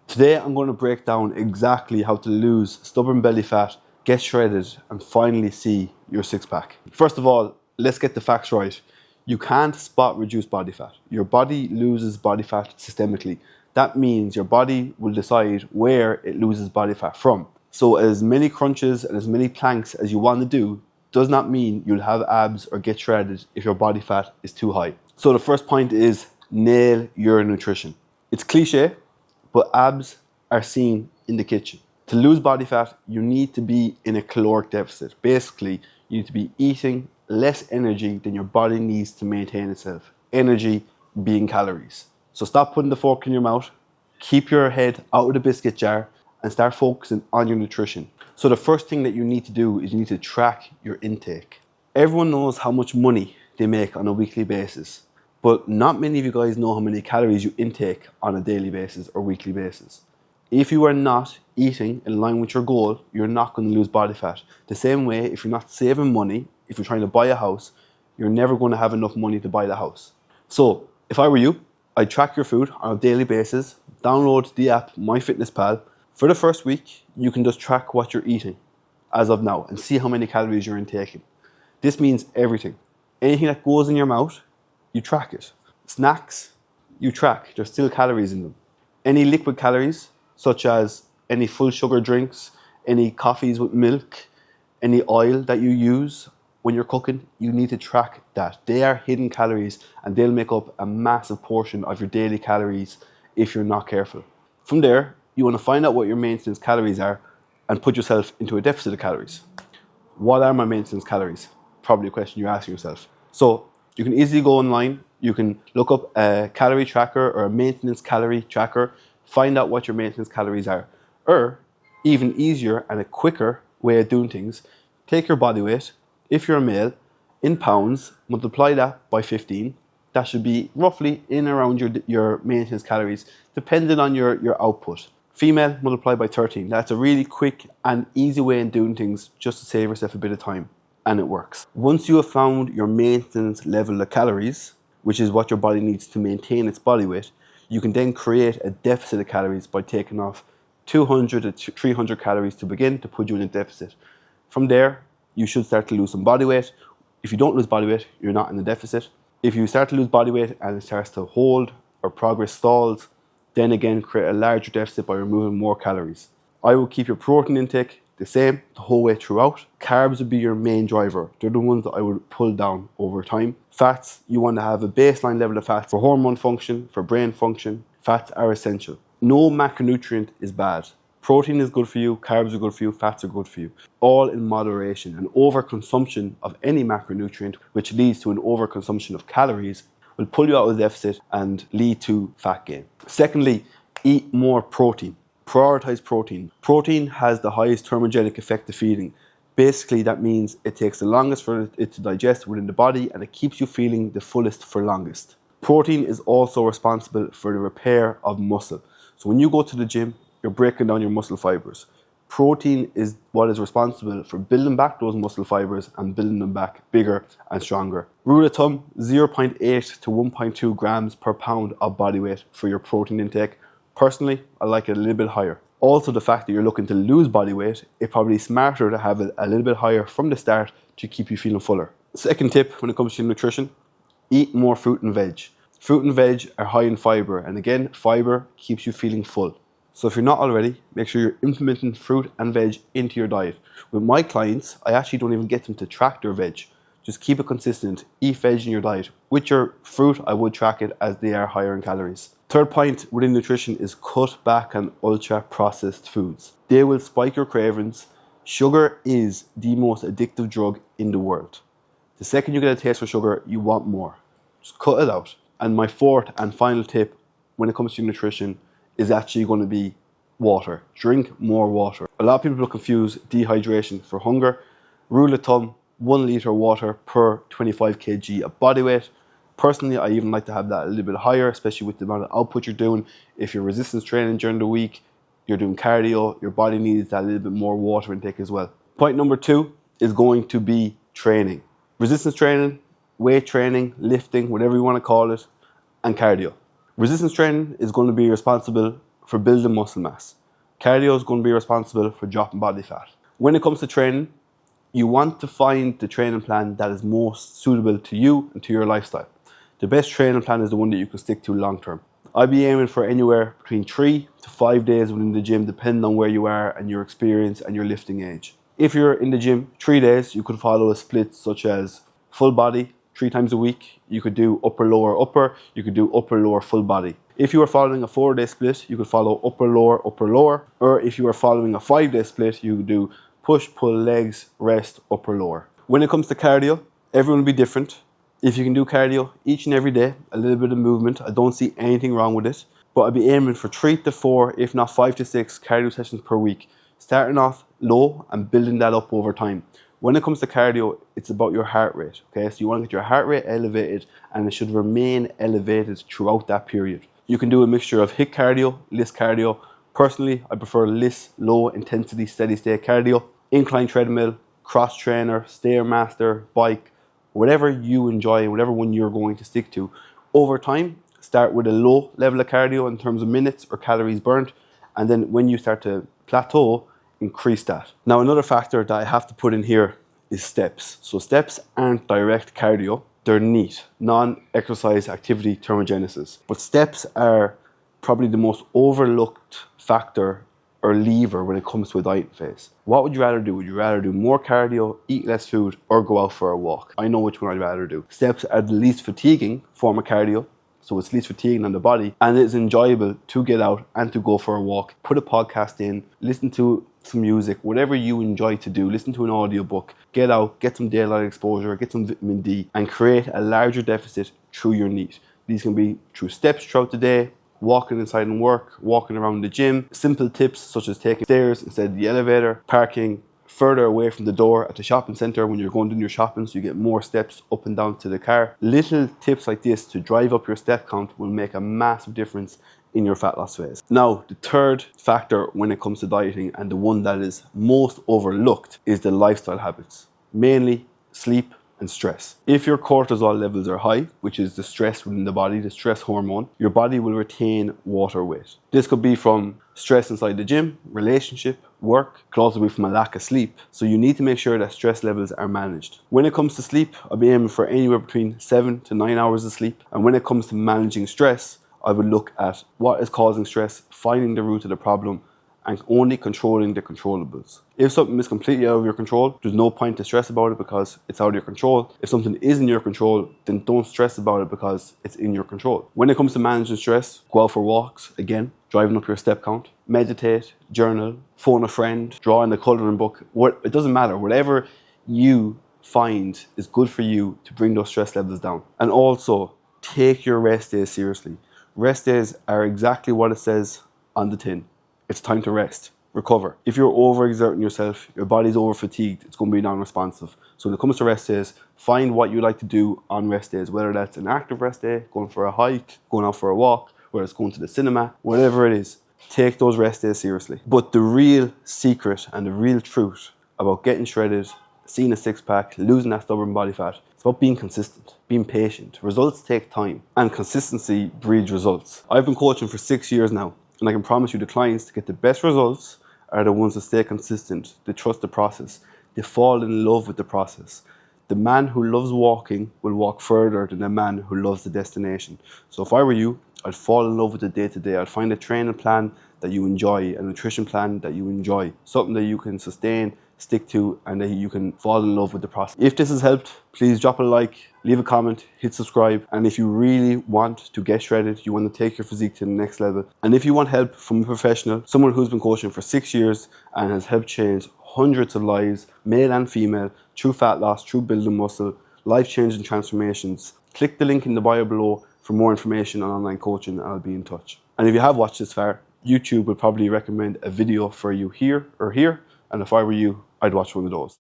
Today I'm going to break down exactly how to lose stubborn belly fat, get shredded, and finally see your six-pack. First of all, let's get the facts right. You can't spot reduce body fat. Your body loses body fat systemically. That means your body will decide where it loses body fat from. So as many crunches and as many planks as you want to do does not mean you'll have abs or get shredded if your body fat is too high. So the first point is nail your nutrition. It's cliche, but abs are seen in the kitchen. To lose body fat, you need to be in a caloric deficit. Basically, you need to be eating less energy than your body needs to maintain itself. Energy being calories. So stop putting the fork in your mouth, keep your head out of the biscuit jar, and start focusing on your nutrition. So the first thing that you need to do is you need to track your intake. Everyone knows how much money they make on a weekly basis, but not many of you guys know how many calories you intake on a daily basis or weekly basis. If you are not eating in line with your goal, you're not going to lose body fat. The same way, if you're not saving money, if you're trying to buy a house, you're never going to have enough money to buy the house. So if I were you, I'd track your food on a daily basis, download the app MyFitnessPal. For the first week, you can just track what you're eating as of now and see how many calories you're intaking. This means everything. Anything that goes in your mouth, you track it. Snacks, you track. There's still calories in them. Any liquid calories, such as any full sugar drinks, any coffees with milk, any oil that you use when you're cooking, you need to track that. They are hidden calories and they'll make up a massive portion of your daily calories if you're not careful. From there, you want to find out what your maintenance calories are and put yourself into a deficit of calories. What are my maintenance calories? Probably a question you're asking yourself. So you can easily go online, you can look up a calorie tracker or a maintenance calorie tracker, find out what your maintenance calories are. Or even easier and a quicker way of doing things, take your body weight, if you're a male, in pounds, multiply that by 15. That should be roughly in around your maintenance calories, depending on your output. Female, multiply by 13. That's a really quick and easy way of doing things just to save yourself a bit of time. And it works. Once you have found your maintenance level of calories, which is what your body needs to maintain its body weight, you can then create a deficit of calories by taking off 200 to 300 calories to begin to put you in a deficit. From there, you should start to lose some body weight. If you don't lose body weight, you're not in the deficit. If you start to lose body weight and it starts to hold or progress stalls, then again create a larger deficit by removing more calories. I will keep your protein intake the same the whole way throughout. Carbs would be your main driver. They're the ones that I would pull down over time. Fats, you want to have a baseline level of fat for hormone function, for brain function. Fats are essential. No macronutrient is bad. Protein is good for you, carbs are good for you, fats are good for you. All in moderation. An overconsumption of any macronutrient, which leads to an overconsumption of calories, will pull you out of the deficit and lead to fat gain. Secondly, eat more protein. Prioritize protein. Protein has the highest thermogenic effect of feeding. Basically, that means it takes the longest for it to digest within the body and it keeps you feeling the fullest for longest. Protein is also responsible for the repair of muscle. So when you go to the gym, you're breaking down your muscle fibers. Protein is what is responsible for building back those muscle fibers and building them back bigger and stronger. Rule of thumb, 0.8 to 1.2 grams per pound of body weight for your protein intake. Personally, I like it a little bit higher. Also, the fact that you're looking to lose body weight, it's probably smarter to have it a little bit higher from the start to keep you feeling fuller. Second tip when it comes to nutrition, eat more fruit and veg. Fruit and veg are high in fiber, and again, fiber keeps you feeling full. So if you're not already, make sure you're implementing fruit and veg into your diet. With my clients, I actually don't even get them to track their veg. Just keep it consistent, eat veg in your diet. With your fruit, I would track it as they are higher in calories. Third point within nutrition is cut back on ultra processed foods. They will spike your cravings. Sugar is the most addictive drug in the world. The second you get a taste for sugar, you want more. Just cut it out. And my fourth and final tip when it comes to nutrition is actually going to be water. Drink more water. A lot of people will confuse dehydration for hunger. Rule of thumb, 1 litre of water per 25 kg of body weight. Personally, I even like to have that a little bit higher, especially with the amount of output you're doing. If you're resistance training during the week, you're doing cardio, your body needs that little bit more water intake as well. Point number 2 is going to be training. Resistance training, weight training, lifting, whatever you want to call it, and cardio. Resistance training is going to be responsible for building muscle mass. Cardio is going to be responsible for dropping body fat. When it comes to training, you want to find the training plan that is most suitable to you and to your lifestyle. The best training plan is the one that you can stick to long term. I'd be aiming for anywhere between 3 to 5 days within the gym, depending on where you are and your experience and your lifting age. If you're in the gym 3 days, you could follow a split such as full body 3 times a week. You could do upper, lower, upper. You could do upper, lower, full body. If you are following a 4-day split, you could follow upper, lower. Or if you are following a 5-day split, you could do push, pull, legs, rest, upper, lower. When it comes to cardio, everyone will be different. If you can do cardio each and every day, a little bit of movement, I don't see anything wrong with it. But I'd be aiming for 3 to 4, if not 5 to 6 cardio sessions per week, starting off low and building that up over time. When it comes to cardio, it's about your heart rate, okay? So you want to get your heart rate elevated, and it should remain elevated throughout that period. You can do a mixture of HIIT cardio, LISS cardio. Personally, I prefer LISS, low intensity, steady state cardio, incline treadmill, cross trainer, stairmaster, bike, whatever you enjoy, whatever one you're going to stick to. Over time, start with a low level of cardio in terms of minutes or calories burnt, and then when you start to plateau, increase that. Now, another factor that I have to put in here is steps. So steps aren't direct cardio, they're NEAT, non-exercise activity thermogenesis. But steps are probably the most overlooked factor or lever when it comes to a diet phase. What would you rather do? Would you rather do more cardio, eat less food, or go out for a walk? I know which one I'd rather do. Steps are the least fatiguing form of cardio, so it's least fatiguing on the body, and it's enjoyable to get out and to go for a walk. Put a podcast in, listen to some music, whatever you enjoy to do. Listen to an audiobook, get out, get some daylight exposure, get some vitamin D, and create a larger deficit through your NEAT. These can be through steps throughout the day, walking inside and work, walking around the gym, simple tips such as taking stairs instead of the elevator, parking further away from the door at the shopping centre when you're going doing your shopping so you get more steps up and down to the car. Little tips like this to drive up your step count will make a massive difference in your fat loss phase. Now, the third factor when it comes to dieting, and the one that is most overlooked, is the lifestyle habits, mainly sleep and stress. If your cortisol levels are high, which is the stress within the body, the stress hormone, your body will retain water weight. This could be from stress inside the gym, relationship, work. It could also be from a lack of sleep. So you need to make sure that stress levels are managed. When it comes to sleep, I'll be aiming for anywhere between 7 to 9 hours of sleep. And when it comes to managing stress, I would look at what is causing stress, finding the root of the problem, and only controlling the controllables. If something is completely out of your control, there's no point to stress about it because it's out of your control. If something is in your control, then don't stress about it because it's in your control. When it comes to managing stress, go out for walks, again, driving up your step count, meditate, journal, phone a friend, draw in a colouring book. It doesn't matter. Whatever you find is good for you to bring those stress levels down. And also, take your rest days seriously. Rest days are exactly what it says on the tin. It's time to rest, recover. If you're overexerting yourself, your body's over-fatigued, it's going to be non-responsive. So when it comes to rest days, find what you like to do on rest days, whether that's an active rest day, going for a hike, going out for a walk, whether it's going to the cinema, whatever it is, take those rest days seriously. But the real secret and the real truth about getting shredded, seeing a six-pack, losing that stubborn body fat, it's about being consistent, being patient. Results take time, and consistency breeds results. I've been coaching for 6 years now, and I can promise you the clients to get the best results are the ones that stay consistent, they trust the process, they fall in love with the process. The man who loves walking will walk further than the man who loves the destination. So if I were you, I'd fall in love with the day-to-day. I'd find a training plan that you enjoy, a nutrition plan that you enjoy, something that you can sustain, stick to, and that you can fall in love with the process. If this has helped, please drop a like, leave a comment, hit subscribe. And if you really want to get shredded, you want to take your physique to the next level, and if you want help from a professional, someone who's been coaching for 6 years and has helped change hundreds of lives, male and female, through fat loss, through building muscle, life-changing transformations, click the link in the bio below for more information on online coaching, and I'll be in touch. And if you have watched this far, YouTube would probably recommend a video for you here or here, and if I were you, I'd watch one of those.